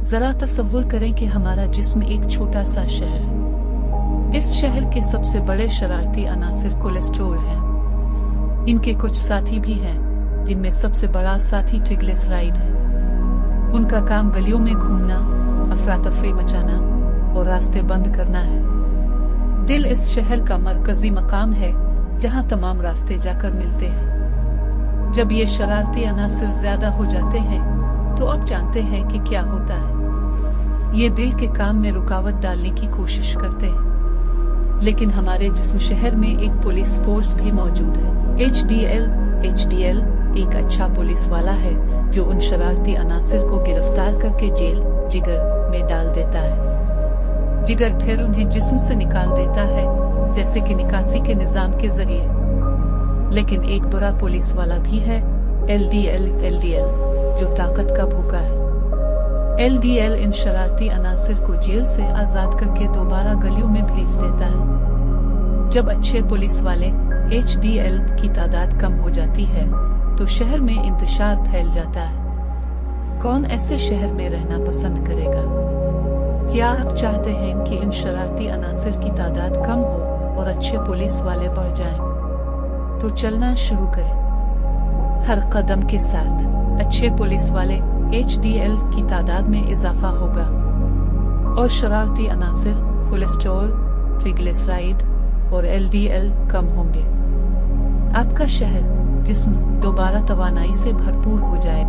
जरा तसव्वुर करें कि हमारा जिस्म एक छोटा सा शहर है। इस शहर के सबसे बड़े शरारती अनासिर कोलेस्ट्रॉल हैं। इनके कुछ साथी भी हैं, जिनमें सबसे बड़ा साथी ट्रिग्लिसराइड है। उनका काम गलियों में घूमना, अफरा तफरी मचाना और रास्ते बंद करना है। दिल इस शहर का मरकजी मकाम है, जहां तमाम रास्ते जाकर मिलते हैं। जब ये शरारती अनासिर ज्यादा हो जाते हैं तो अब जानते हैं कि क्या होता है। ये दिल के काम में रुकावट डालने की कोशिश करते हैं। लेकिन हमारे जिस्म शहर में एक पुलिस फोर्स भी मौजूद है। HDL एक अच्छा पुलिस वाला है जो उन शरारती अनासिर को गिरफ्तार करके जेल जिगर में डाल देता है। जिगर फिर उन्हें जिस्म से निकाल देता है, जैसे कि निकासी के निजाम के जरिए। लेकिन एक बुरा पुलिस वाला भी है, LDL, जो ताकत का भूखा है। LDL इन शरारती अनासिर को जेल से आजाद करके दोबारा गलियों में भेज देता है। जब अच्छे पुलिस वाले HDL की तादाद कम हो जाती है तो शहर में इंतशार फैल जाता है। कौन ऐसे शहर में रहना पसंद करेगा? क्या आप चाहते हैं कि इन शरारती अनासिर की तादाद कम हो और अच्छे पुलिस वाले बढ़ जाएं? तो चलना शुरू करें। हर कदम के साथ अच्छे पुलिस वाले HDL की तादाद में इजाफा होगा और शरारती अनासिर कोलेस्ट्रॉल, ट्रिग्लिसराइड और LDL कम होंगे। आपका शहर जिस्म दोबारा तवानाई से भरपूर हो जाए।